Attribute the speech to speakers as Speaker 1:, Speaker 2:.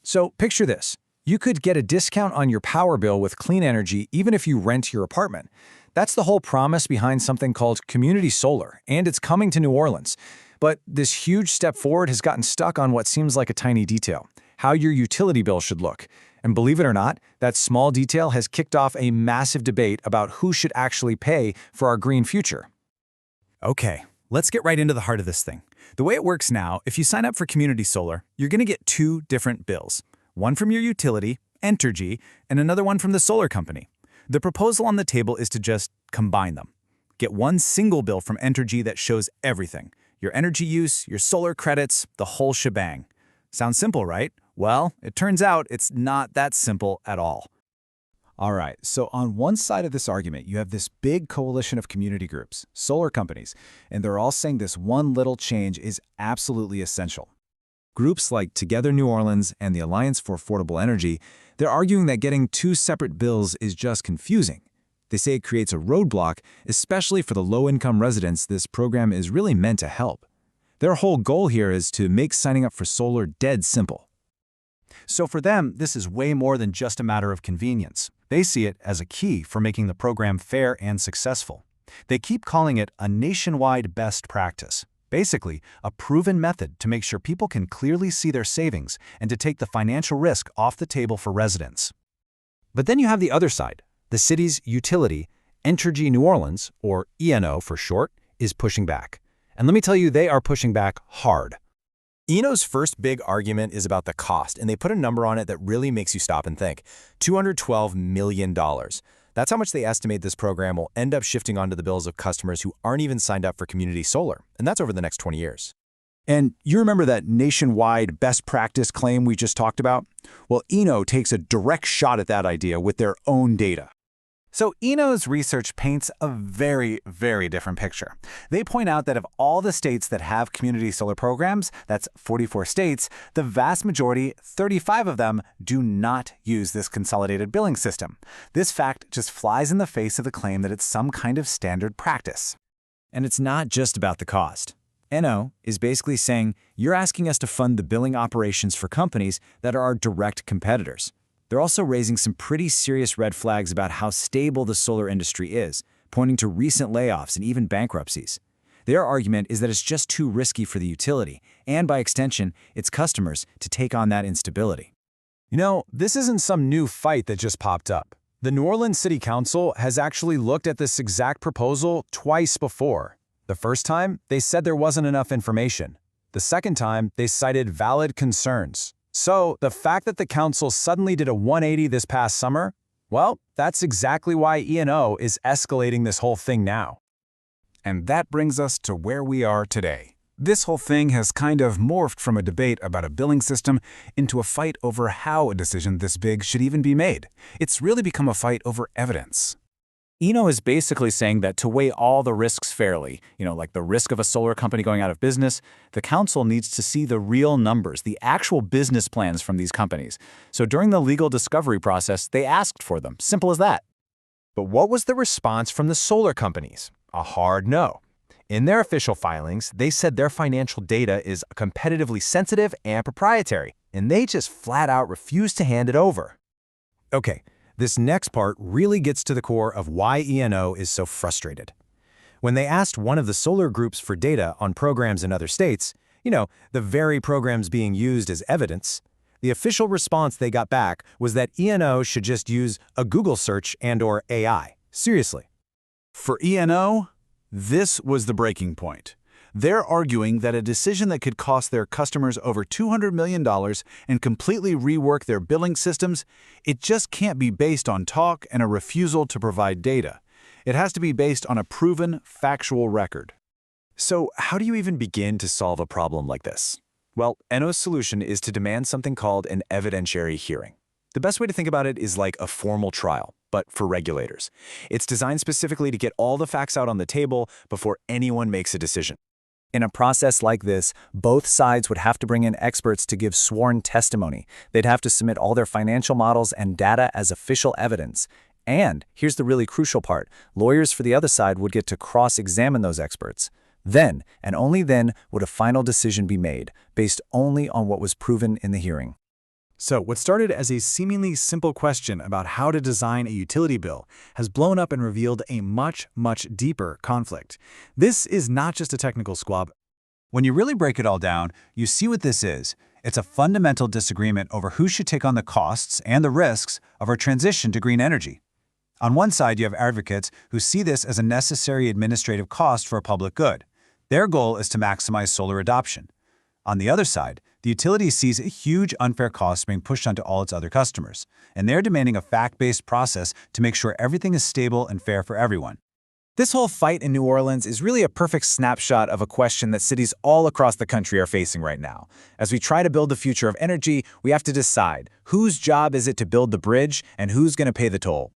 Speaker 1: So picture this. You could get a discount on your power bill with clean energy even if you rent your apartment. That's the whole promise behind something called community solar, and it's coming to New Orleans. But this huge step forward has gotten stuck on what seems like a tiny detail: how your utility bill should look. And believe it or not, that small detail has kicked off a massive debate about who should actually pay for our green future.
Speaker 2: Okay, let's get right into the heart of this thing. The way it works now, if you sign up for community solar, you're going to get two different bills. One from your utility, Entergy, and another one from the solar company. The proposal on the table is to just combine them. Get one single bill from Entergy that shows everything: your energy use, your solar credits, the whole shebang. Sounds simple, right? Well, it turns out it's not that simple at all. All right, so on one side of this argument, you have this big coalition of community groups, solar companies, and they're all saying this one little change is absolutely essential. Groups like Together New Orleans and the Alliance for Affordable Energy, they're arguing that getting two separate bills is just confusing. They say it creates a roadblock, especially for the low-income residents this program is really meant to help. Their whole goal here is to make signing up for solar dead simple. So for them, this is way more than just a matter of convenience. They see it as a key for making the program fair and successful. They keep calling it a nationwide best practice. Basically, a proven method to make sure people can clearly see their savings and to take the financial risk off the table for residents. But then you have the other side. The city's utility, Entergy New Orleans, or ENO for short, is pushing back. And let me tell you, they are pushing back hard.
Speaker 1: ENO's first big argument is about the cost, and they put a number on it that really makes you stop and think: $212 million. That's how much they estimate this program will end up shifting onto the bills of customers who aren't even signed up for community solar, and that's over the next 20 years.
Speaker 2: And you remember that nationwide best practice claim we just talked about? Well, ENO takes a direct shot at that idea with their own data. So ENO's research paints a very, very different picture. They point out that of all the states that have community solar programs, that's 44 states, the vast majority, 35 of them, do not use this consolidated billing system. This fact just flies in the face of the claim that it's some kind of standard practice.
Speaker 1: And it's not just about the cost. ENO is basically saying, you're asking us to fund the billing operations for companies that are our direct competitors. They're also raising some pretty serious red flags about how stable the solar industry is, pointing to recent layoffs and even bankruptcies. Their argument is that it's just too risky for the utility, and by extension, its customers, to take on that instability.
Speaker 3: You know, this isn't some new fight that just popped up. The New Orleans City Council has actually looked at this exact proposal twice before. The first time, they said there wasn't enough information. The second time, they cited valid concerns. So, the fact that the council suddenly did a 180 this past summer, well, that's exactly why ENO is escalating this whole thing now.
Speaker 4: And that brings us to where we are today. This whole thing has kind of morphed from a debate about a billing system into a fight over how a decision this big should even be made. It's really become a fight over evidence.
Speaker 2: ENO is basically saying that to weigh all the risks fairly, like the risk of a solar company going out of business, the council needs to see the real numbers, the actual business plans from these companies. So during the legal discovery process, they asked for them. Simple as that.
Speaker 3: But what was the response from the solar companies? A hard no. In their official filings, they said their financial data is competitively sensitive and proprietary, and they just flat out refused to hand it over. Okay. This next part really gets to the core of why ENO is so frustrated. When they asked one of the solar groups for data on programs in other states, the very programs being used as evidence, the official response they got back was that ENO should just use a Google search and/or AI. Seriously.
Speaker 4: For ENO, this was the breaking point. They're arguing that a decision that could cost their customers over $200 million and completely rework their billing systems, it just can't be based on talk and a refusal to provide data. It has to be based on a proven, factual record.
Speaker 1: So how do you even begin to solve a problem like this? Well, ENO's solution is to demand something called an evidentiary hearing. The best way to think about it is like a formal trial, but for regulators. It's designed specifically to get all the facts out on the table before anyone makes a decision. In a process like this, both sides would have to bring in experts to give sworn testimony. They'd have to submit all their financial models and data as official evidence. And here's the really crucial part: lawyers for the other side would get to cross-examine those experts. Then, and only then, would a final decision be made, based only on what was proven in the hearing.
Speaker 2: So what started as a seemingly simple question about how to design a utility bill has blown up and revealed a much, much deeper conflict. This is not just a technical squab.
Speaker 5: When you really break it all down, you see what this is. It's a fundamental disagreement over who should take on the costs and the risks of our transition to green energy. On one side, you have advocates who see this as a necessary administrative cost for a public good. Their goal is to maximize solar adoption. On the other side, the utility sees a huge unfair cost being pushed onto all its other customers, and they're demanding a fact-based process to make sure everything is stable and fair for everyone.
Speaker 3: This whole fight in New Orleans is really a perfect snapshot of a question that cities all across the country are facing right now. As we try to build the future of energy, we have to decide whose job is it to build the bridge and who's going to pay the toll.